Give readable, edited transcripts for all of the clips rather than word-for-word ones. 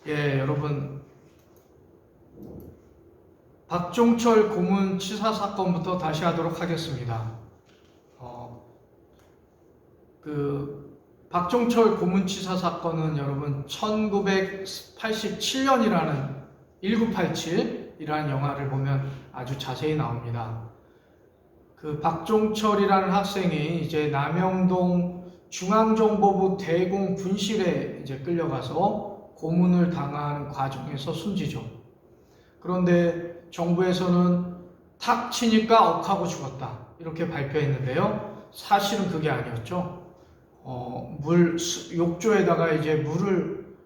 예, 여러분, 박종철 고문치사 사건부터 다시 하도록 하겠습니다. 박종철 고문치사 사건은 여러분 1987년이라는 1987이라는 영화를 보면 아주 자세히 나옵니다. 그 박종철이라는 학생이 이제 남영동 중앙정보부 대공 분실에 이제 끌려가서 고문을 당하는 과정에서 숨지죠. 그런데 정부에서는 탁 치니까 억하고 죽었다 이렇게 발표했는데요. 사실은 그게 아니었죠. 욕조에다가 이제 물을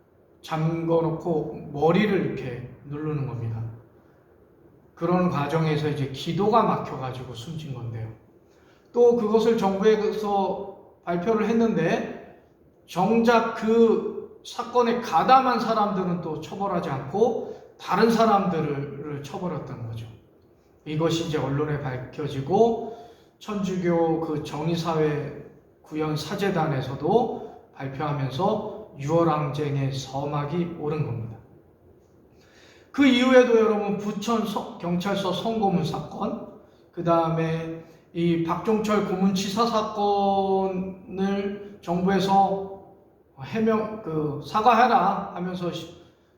잠궈놓고 머리를 이렇게 누르는 겁니다. 그런 과정에서 이제 기도가 막혀가지고 숨진 건데요. 또 그것을 정부에서 발표를 했는데 정작 그 사건에 가담한 사람들은 또 처벌하지 않고 다른 사람들을 처벌했던 거죠. 이것이 이제 언론에 밝혀지고 천주교 그 정의사회 구현 사재단에서도 발표하면서 유월항쟁의 서막이 오른 겁니다. 그 이후에도 여러분 부천 경찰서 성고문 사건, 그 다음에 이 박종철 고문치사 사건을 정부에서 사과해라 하면서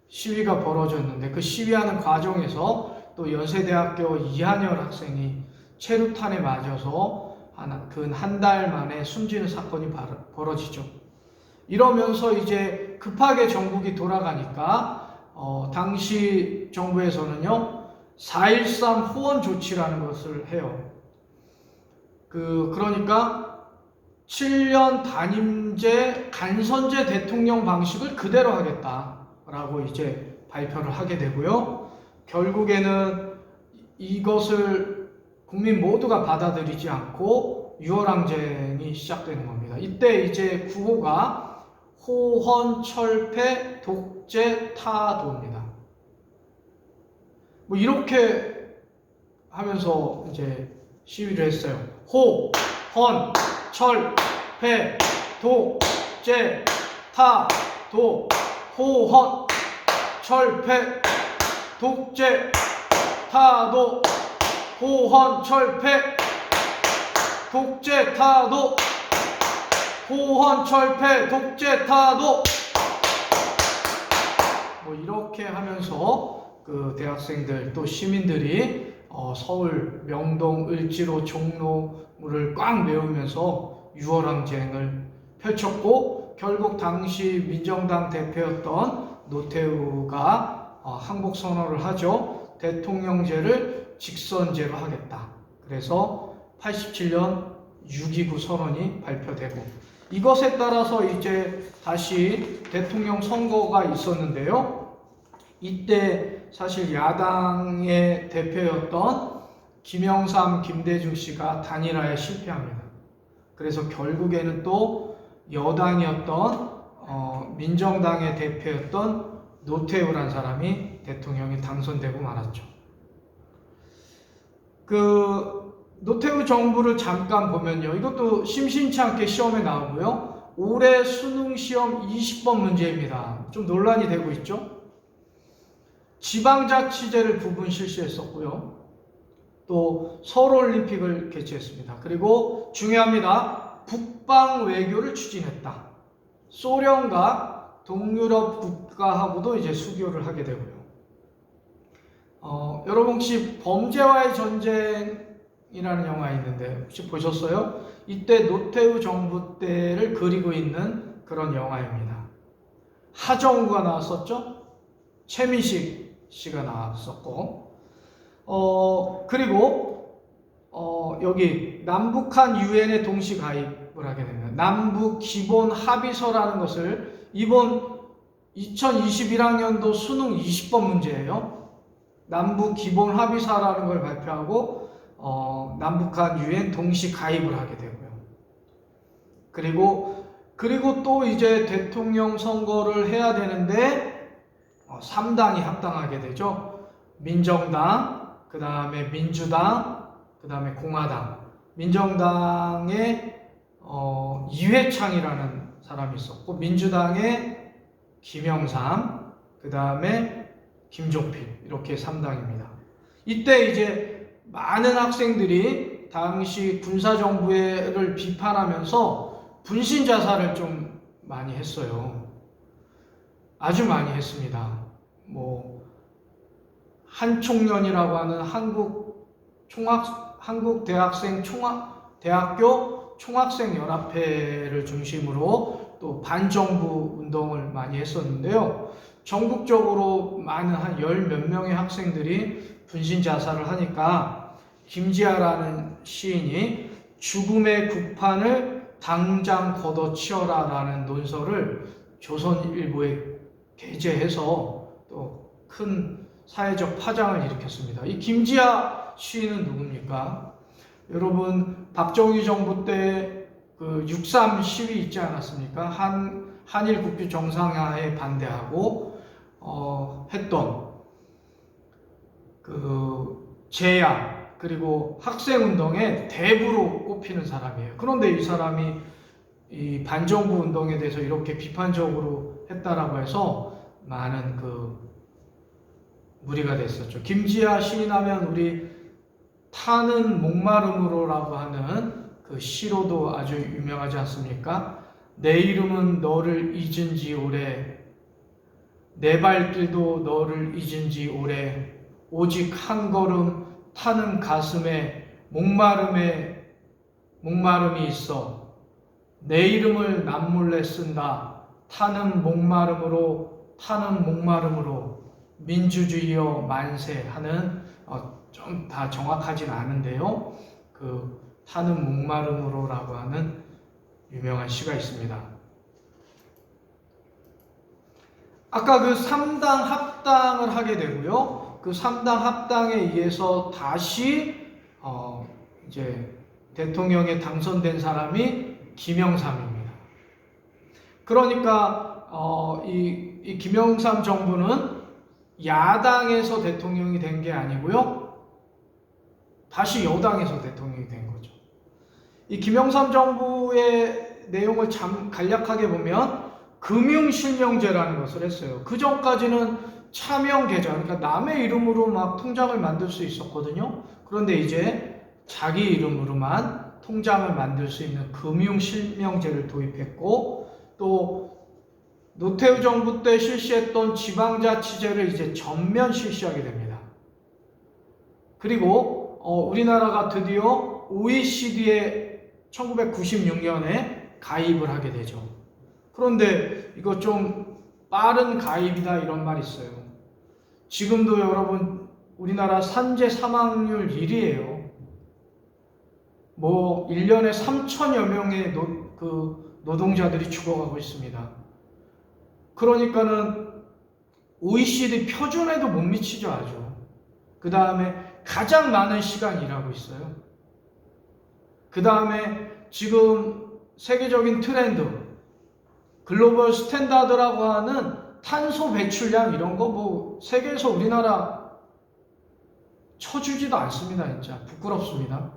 시위가 벌어졌는데 그 시위하는 과정에서 또 연세대학교 이한열 학생이 체류탄에 맞아서 한 달 만에 숨지는 사건이 벌어지죠. 이러면서 이제 급하게 정국이 돌아가니까 당시 정부에서는요 4.13 후원 조치라는 것을 해요. 그러니까 7년 단임제 간선제 대통령 방식을 그대로 하겠다라고 이제 발표를 하게 되고요. 결국에는 이것을 국민 모두가 받아들이지 않고 유월항쟁이 시작되는 겁니다. 이때 이제 구호가 호헌철폐 독재 타도입니다. 뭐 이렇게 하면서 이제 시위를 했어요. 호헌철폐 독재 타도 호헌철폐 독재 타도 호헌철폐 독재 타도 호헌철폐 독재 타도 뭐 이렇게 하면서 그 대학생들 또 시민들이 서울 명동 을지로 종로를 꽉 메우면서 유월항쟁을 펼쳤고 결국 당시 민정당 대표였던 노태우가 항복 선언을 하죠. 대통령제를 직선제로 하겠다. 그래서 87년 6.29 선언이 발표되고 이것에 따라서 이제 다시 대통령 선거가 있었는데요. 이때 사실 야당의 대표였던 김영삼, 김대중 씨가 단일화에 실패합니다. 그래서 결국에는 또 여당이었던 민정당의 대표였던 노태우란 사람이 대통령이 당선되고 말았죠. 노태우 정부를 잠깐 보면요. 이것도 심심치 않게 시험에 나오고요. 올해 수능 시험 20번 문제입니다. 좀 논란이 되고 있죠. 지방자치제를 부분 실시했었고요. 또 서울올림픽을 개최했습니다. 그리고 중요합니다. 북방 외교를 추진했다. 소련과 동유럽 국가하고도 이제 수교를 하게 되고요. 여러분 혹시 범죄와의 전쟁이라는 영화 있는데 혹시 보셨어요? 이때 노태우 정부 때를 그리고 있는 그런 영화입니다. 하정우가 나왔었죠? 최민식 씨가 나왔었고 그리고 여기 남북한 유엔에 동시 가입을 하게 됩니다. 남북 기본 합의서라는 것을 이번 2021학년도 수능 20번 문제예요. 남북 기본 합의서라는 걸 발표하고 남북한 유엔 동시 가입을 하게 되고요. 그리고 또 이제 대통령 선거를 해야 되는데 3당이 합당하게 되죠. 민정당, 그 다음에 민주당, 그 다음에 공화당. 민정당에 이회창이라는 사람이 있었고 민주당에 김영삼, 그 다음에 김종필, 이렇게 3당입니다. 이때 이제 많은 학생들이 당시 군사정부를 비판하면서 분신 자살을 좀 많이 했어요. 아주 많이 했습니다. 뭐 한총련이라고 하는 대학교 총학생 연합회를 중심으로 또 반정부 운동을 많이 했었는데요. 전국적으로 많은 한 10몇 명의 학생들이 분신 자살을 하니까 김지아라는 시인이 죽음의 국판을 당장 걷어치워라 라는 논설을 조선일보에 게재해서 또 큰 사회적 파장을 일으켰습니다. 이 김지아 시인은 누굽니까? 여러분, 박정희 정부 때 그 6.3 시위 있지 않았습니까? 한일 국교 정상화에 반대하고 했던 그 제야 그리고 학생 운동의 대부로 꼽히는 사람이에요. 그런데 이 사람이 이 반정부 운동에 대해서 이렇게 비판적으로 했다라고 해서 많은 그 무리가 됐었죠. 김지아 시인하면 우리 타는 목마름으로라고 하는 그 시로도 아주 유명하지 않습니까? 내 이름은 너를 잊은 지 오래, 내 발길도 너를 잊은 지 오래, 오직 한 걸음 타는 가슴에 목마름이 있어. 내 이름을 남몰래 쓴다. 타는 목마름으로 민주주의여 만세 하는 좀 다 정확하진 않은데요. 그 타는 목마름으로라고 하는 유명한 시가 있습니다. 아까 그 3당 합당을 하게 되고요. 그 3당 합당에 의해서 다시 이제 대통령에 당선된 사람이 김영삼입니다. 그러니까 이 김영삼 정부는 야당에서 대통령이 된 게 아니고요. 다시 여당에서 대통령이 된 거죠. 이 김영삼 정부의 내용을 간략하게 보면 금융실명제라는 것을 했어요. 그 전까지는 차명계좌, 그러니까 남의 이름으로 막 통장을 만들 수 있었거든요. 그런데 이제 자기 이름으로만 통장을 만들 수 있는 금융실명제를 도입했고, 또 노태우 정부 때 실시했던 지방자치제를 이제 전면 실시하게 됩니다. 그리고 우리나라가 드디어 OECD에 1996년에 가입을 하게 되죠. 그런데 이거 좀 빠른 가입이다 이런 말이 있어요. 지금도 여러분 우리나라 산재 사망률 1위예요. 뭐 1년에 3천여 명의 노동자들이 죽어가고 있습니다. 그러니까는 OECD 표준에도 못 미치죠, 아주. 그 다음에 가장 많은 시간 일하고 있어요. 그 다음에 지금 세계적인 트렌드, 글로벌 스탠다드라고 하는 탄소 배출량 이런 거 뭐 세계에서 우리나라 쳐주지도 않습니다. 진짜 부끄럽습니다.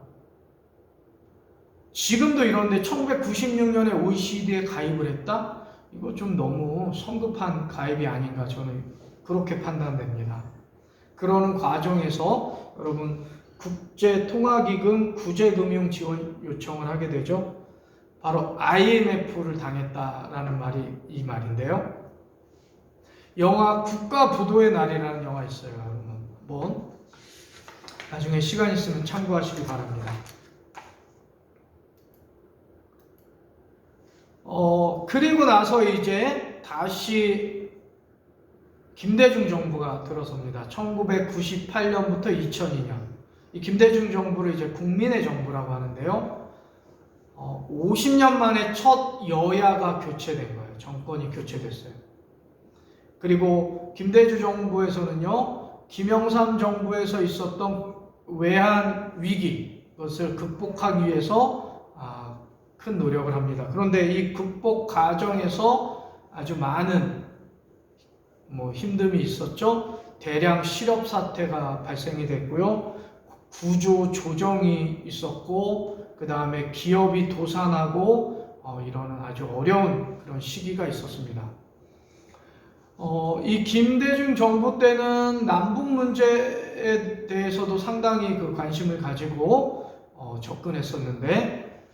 지금도 이런데 1996년에 OECD에 가입을 했다? 이거 좀 너무 성급한 가입이 아닌가 저는 그렇게 판단됩니다. 그러는 과정에서 여러분 국제통화기금 구제금융지원 요청을 하게 되죠. 바로 IMF를 당했다라는 말이 이 말인데요. 영화 국가부도의 날이라는 영화 있어요. 여러분 한번 나중에 시간 있으면 참고하시기 바랍니다. 그리고 나서 이제 다시 김대중 정부가 들어섭니다. 1998년부터 2002년. 이 김대중 정부를 이제 국민의 정부라고 하는데요. 50년 만에 첫 여야가 교체된 거예요. 정권이 교체됐어요. 그리고 김대중 정부에서는요, 김영삼 정부에서 있었던 외환 위기, 그것을 극복하기 위해서 큰 노력을 합니다. 그런데 이 극복 과정에서 아주 많은 힘듦이 있었죠. 대량 실업 사태가 발생이 됐고요. 구조 조정이 있었고, 그 다음에 기업이 도산하고 이러는 아주 어려운 그런 시기가 있었습니다. 이 김대중 정부 때는 남북 문제에 대해서도 상당히 그 관심을 가지고 접근했었는데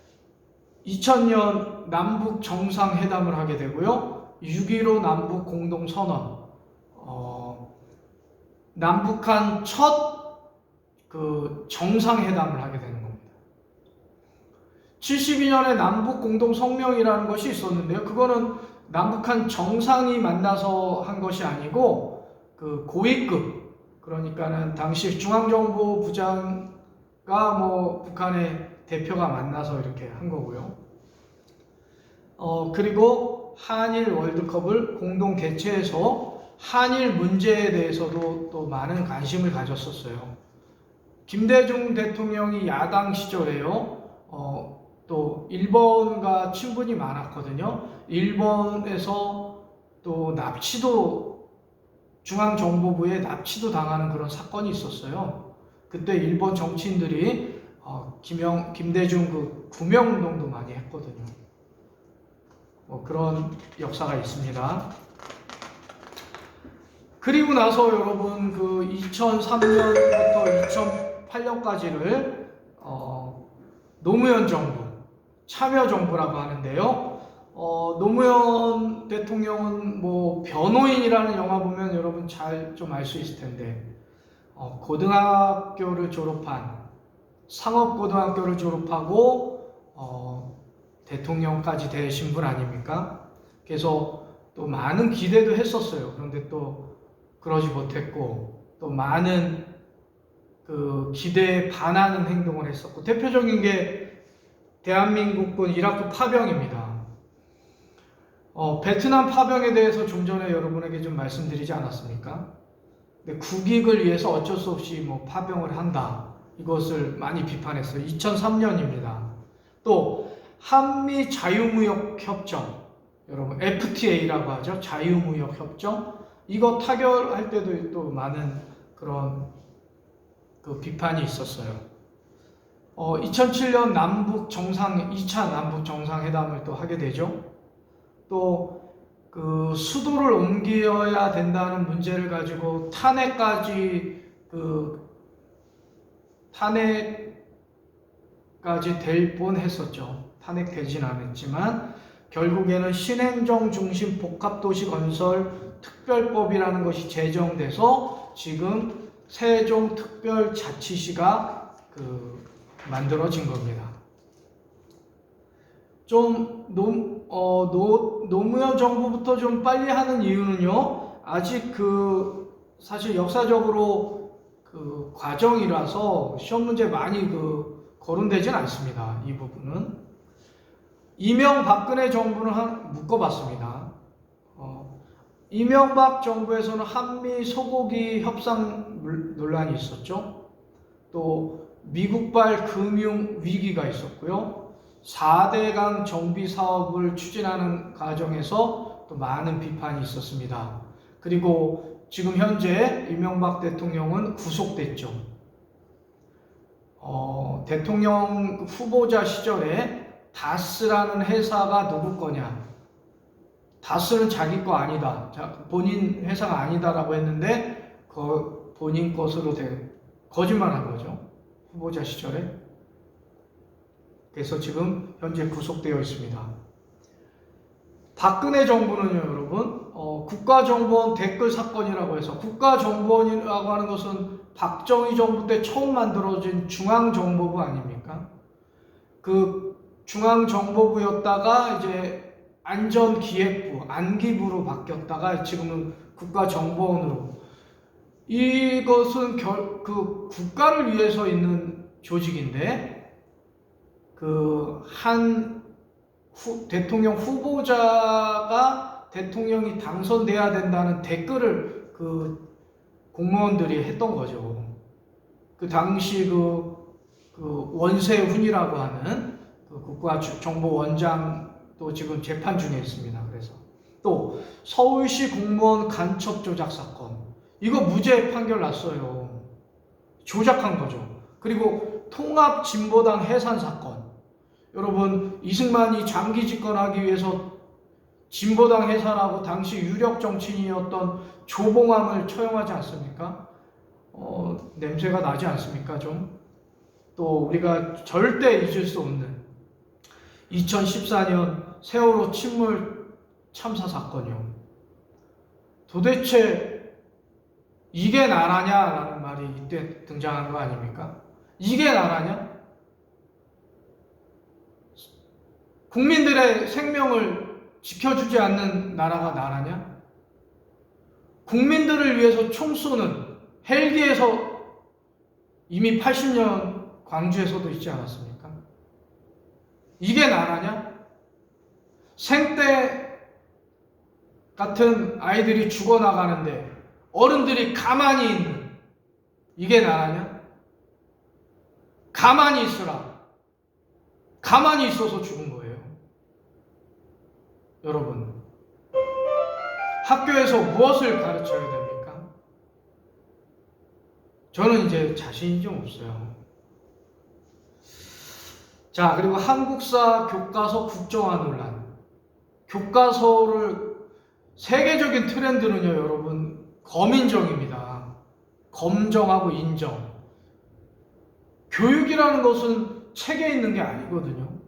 2000년 남북 정상회담을 하게 되고요. 6.15 남북 공동선언, 남북한 첫 그 정상회담을 하게 되는 겁니다. 72년에 남북 공동성명이라는 것이 있었는데요. 그거는 남북한 정상이 만나서 한 것이 아니고 그 고위급, 그러니까는 당시 중앙정보부장과 북한의 대표가 만나서 이렇게 한 거고요. 그리고 한일 월드컵을 공동 개최해서 한일 문제에 대해서도 또 많은 관심을 가졌었어요. 김대중 대통령이 야당 시절에요. 또 일본과 친분이 많았거든요. 일본에서 또 납치도, 중앙정보부에 납치도 당하는 그런 사건이 있었어요. 그때 일본 정치인들이 김대중 그 구명운동도 많이 했거든요. 그런 역사가 있습니다. 그리고 나서 여러분 그 2003년부터 2008년까지를 노무현 정부, 참여정부라고 하는데요. 노무현 대통령은 변호인이라는 영화 보면 여러분 잘 좀 알 수 있을 텐데, 고등학교를 졸업한, 상업고등학교를 졸업하고 대통령까지 되신 분 아닙니까? 그래서 또 많은 기대도 했었어요. 그런데 또 그러지 못했고, 또 많은 그 기대에 반하는 행동을 했었고, 대표적인 게 대한민국군 이라크 파병입니다. 베트남 파병에 대해서 좀 전에 여러분에게 좀 말씀드리지 않았습니까? 근데 국익을 위해서 어쩔 수 없이 파병을 한다. 이것을 많이 비판했어요. 2003년입니다. 또 한미 자유무역 협정, 여러분 FTA라고 하죠. 자유무역 협정. 이거 타결할 때도 또 많은 그런 그 비판이 있었어요. 2007년 2차 남북 정상회담을 또 하게 되죠. 또 그 수도를 옮겨야 된다는 문제를 가지고 탄핵까지 될 뻔했었죠. 탄핵되진 않았지만 결국에는 신행정 중심 복합도시 건설 특별법이라는 것이 제정돼서 지금 세종특별자치시가 만들어진 겁니다. 좀 노무현 정부부터 좀 빨리 하는 이유는요, 아직 사실 역사적으로 과정이라서 시험 문제 많이 거론되진 않습니다. 이 부분은. 이명박근혜 정부는 묶어봤습니다. 이명박 정부에서는 한미 소고기 협상 논란이 있었죠. 또 미국발 금융 위기가 있었고요. 4대강 정비 사업을 추진하는 과정에서 또 많은 비판이 있었습니다. 그리고 지금 현재 이명박 대통령은 구속됐죠. 대통령 후보자 시절에 다스라는 회사가 누구 거냐? 다스는 자기 거 아니다. 본인 회사가 아니다라고 했는데 본인 것으로 거짓말한 거죠. 후보자 시절에. 그래서 지금 현재 구속되어 있습니다. 박근혜 정부는요, 여러분, 국가정보원 댓글 사건이라고 해서, 국가정보원이라고 하는 것은 박정희 정부 때 처음 만들어진 중앙정보부 아닙니까? 그 중앙정보부였다가 이제 안전기획부, 안기부로 바뀌었다가 지금은 국가정보원으로. 이것은 국가를 위해서 있는 조직인데, 대통령 후보자가 대통령이 당선돼야 된다는 댓글을 공무원들이 했던 거죠. 그 당시 원세훈이라고 하는 국가정보원장도 지금 재판 중에 있습니다. 그래서 또 서울시 공무원 간첩 조작 사건, 이거 무죄 판결 났어요. 조작한 거죠. 그리고 통합진보당 해산 사건, 여러분 이승만이 장기 집권하기 위해서 진보당 해산하고 당시 유력 정치인이었던 조봉암을 처형하지 않습니까? 냄새가 나지 않습니까? 좀 또 우리가 절대 잊을 수 없는 2014년 세월호 침몰 참사 사건이요. 도대체 이게 나라냐라는 말이 이때 등장한 거 아닙니까? 이게 나라냐? 국민들의 생명을 지켜주지 않는 나라가 나라냐? 국민들을 위해서 총 쏘는 헬기에서 이미 80년 광주에서도 있지 않았습니까? 이게 나라냐? 생떼 같은 아이들이 죽어나가는데 어른들이 가만히 있는 이게 나라냐? 가만히 있으라. 가만히 있어서 죽은 거예요. 여러분, 학교에서 무엇을 가르쳐야 됩니까? 저는 이제 자신이 좀 없어요. 자, 그리고 한국사 교과서 국정화 논란. 교과서를 세계적인 트렌드는요, 여러분, 검인정입니다. 검정하고 인정. 교육이라는 것은 책에 있는 게 아니거든요.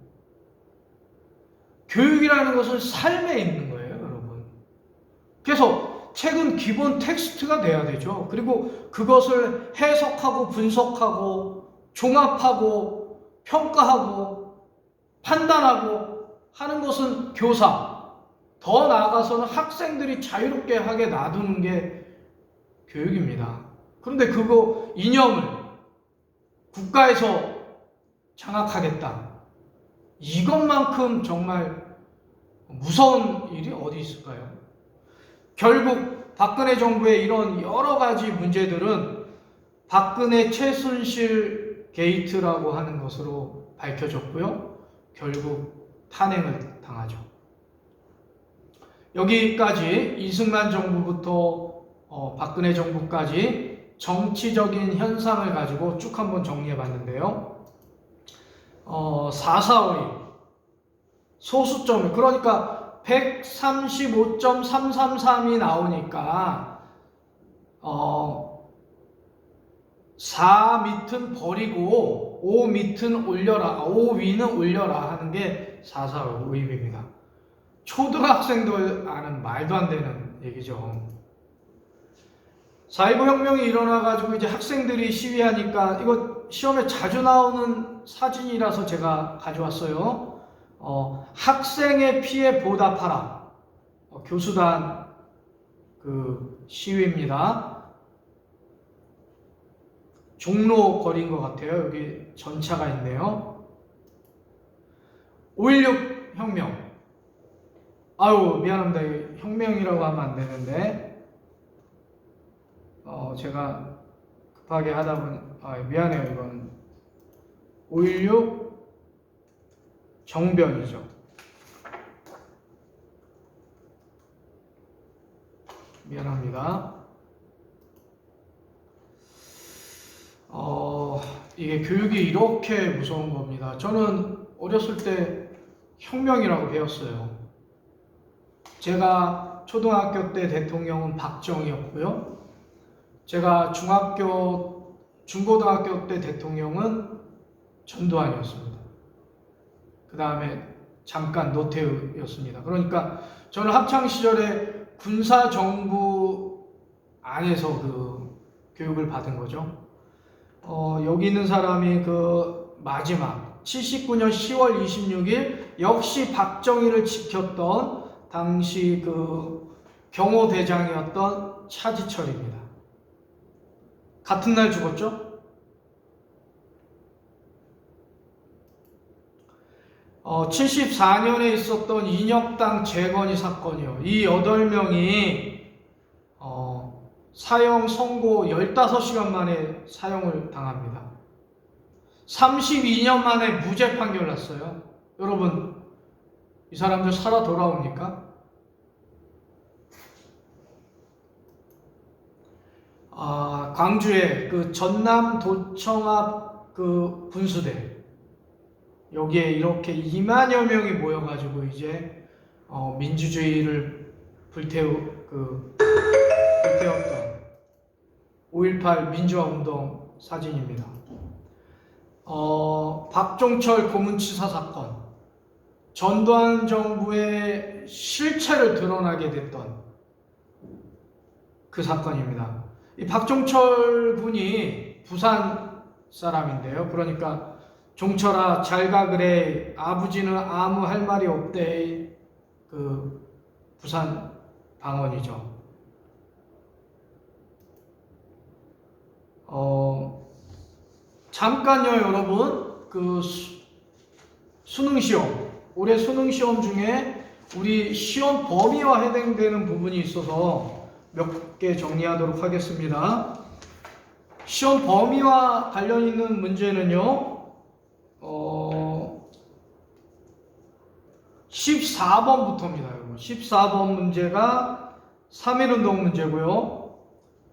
교육이라는 것은 삶에 있는 거예요, 여러분. 그래서 책은 기본 텍스트가 돼야 되죠. 그리고 그것을 해석하고 분석하고 종합하고 평가하고 판단하고 하는 것은 교사, 더 나아가서는 학생들이 자유롭게 하게 놔두는 게 교육입니다. 그런데 그거 이념을 국가에서 장악하겠다. 이것만큼 정말 무서운 일이 어디 있을까요? 결국 박근혜 정부의 이런 여러 가지 문제들은 박근혜 최순실 게이트라고 하는 것으로 밝혀졌고요. 결국 탄핵을 당하죠. 여기까지 이승만 정부부터 박근혜 정부까지 정치적인 현상을 가지고 쭉 한번 정리해 봤는데요. 445일 소수점, 그러니까 135.333이 나오니까 4 밑은 버리고 5 밑은 올려라, 5 위는 올려라 하는 게 445입니다. 초등학생도 아는 말도 안 되는 얘기죠. 4.19 혁명이 일어나가지고 이제 학생들이 시위하니까, 이거 시험에 자주 나오는 사진이라서 제가 가져왔어요. 학생의 피해 보답하라. 교수단 그 시위입니다. 종로 거리인 것 같아요. 여기 전차가 있네요. 5.16 혁명. 아유, 미안합니다. 혁명이라고 하면 안 되는데, 제가 급하게 하다 보니, 미안해요. 이건 5.16 정변이죠. 미안합니다. 이게 교육이 이렇게 무서운 겁니다. 저는 어렸을 때 혁명이라고 배웠어요. 제가 초등학교 때 대통령은 박정희였고요. 제가 중고등학교 때 대통령은 전두환이었습니다. 그 다음에 잠깐 노태우였습니다. 그러니까 저는 학창시절에 군사정부 안에서 그 교육을 받은 거죠. 여기 있는 사람이 그 마지막 79년 10월 26일 역시 박정희를 지켰던 당시 그 경호대장이었던 차지철입니다. 같은 날 죽었죠? 74년에 있었던 인혁당 재건이 사건이요. 이 8명이 사형 선고 15시간 만에 사형을 당합니다. 32년 만에 무죄 판결 났어요. 여러분, 이 사람들 살아 돌아옵니까? 광주에 그 전남도청 앞 그 분수대, 여기에 이렇게 2만여 명이 모여가지고 이제 민주주의를 불태웠던 5.18 민주화 운동 사진입니다. 박종철 고문치사 사건, 전두환 정부의 실체를 드러나게 됐던 그 사건입니다. 이 박종철 군이 부산 사람인데요. 그러니까 종철아 잘가 그래, 아버지는 아무 할 말이 없대, 그 부산 방언이죠. 잠깐요 여러분, 그 수능시험, 올해 수능시험 중에 우리 시험 범위와 해당되는 부분이 있어서 몇 개 정리하도록 하겠습니다. 시험 범위와 관련 있는 문제는요, 14번부터입니다. 여러분. 14번 문제가 3.1운동 문제고요.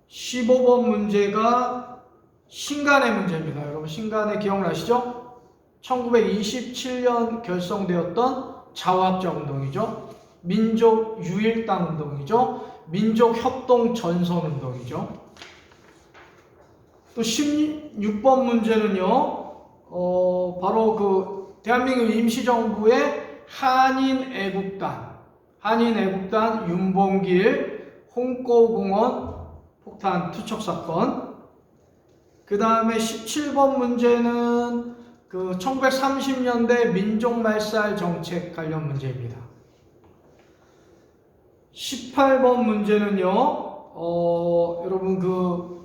15번 문제가 신간의 문제입니다. 여러분, 신간의 기억나시죠? 1927년 결성되었던 자화합작 운동이죠. 민족 유일당 운동이죠. 민족 협동 전선 운동이죠. 또 16번 문제는요, 바로 그 대한민국 임시정부의 한인애국단 윤봉길 홍고공원 폭탄 투척 사건. 그 다음에 17번 문제는 그 1930년대 민족말살 정책 관련 문제입니다. 18번 문제는요, 여러분 그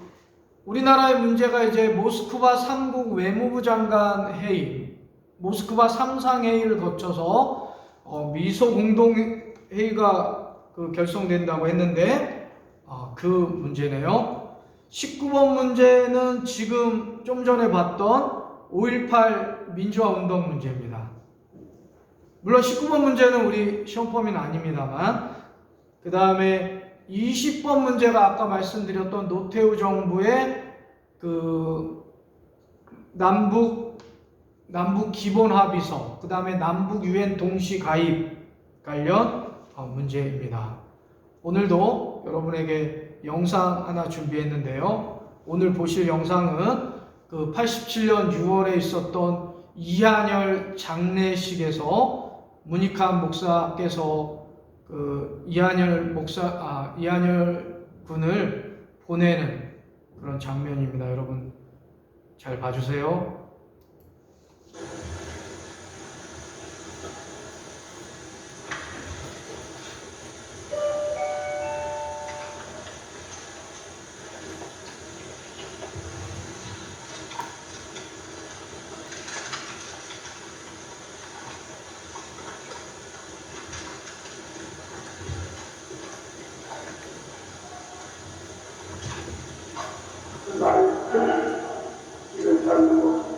우리나라의 문제가 이제 모스크바 3국 외무부 장관 회의, 모스크바 3상회의를 거쳐서 미소 공동회의가 그 결성된다고 했는데 그 문제네요. 19번 문제는 지금 좀 전에 봤던 5.18 민주화 운동 문제입니다. 물론 19번 문제는 우리 시험 범위는 아닙니다만, 그 다음에 20번 문제가 아까 말씀드렸던 노태우 정부의 그 남북 기본 합의서, 그 다음에 남북 유엔 동시 가입 관련 문제입니다. 오늘도 여러분에게 영상 하나 준비했는데요. 오늘 보실 영상은 그 87년 6월에 있었던 이한열 장례식에서 문익환 목사께서 그 이한열 군을 보내는 그런 장면입니다. 여러분 잘 봐주세요. 이런 삶으로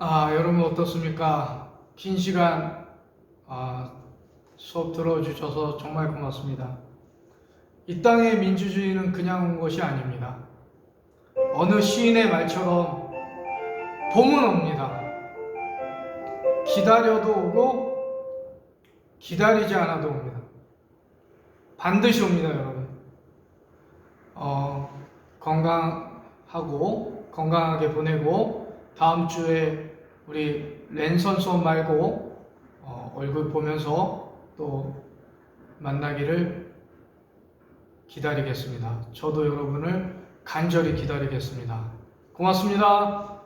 여러분 어떻습니까? 긴 시간 수업 들어주셔서 정말 고맙습니다. 이 땅의 민주주의는 그냥 온 것이 아닙니다. 어느 시인의 말처럼 봄은 옵니다. 기다려도 오고 기다리지 않아도 옵니다. 반드시 옵니다, 여러분. 건강하게 보내고 다음 주에 우리 랜선 수업 말고 얼굴 보면서 또 만나기를 기다리겠습니다. 저도 여러분을 간절히 기다리겠습니다. 고맙습니다.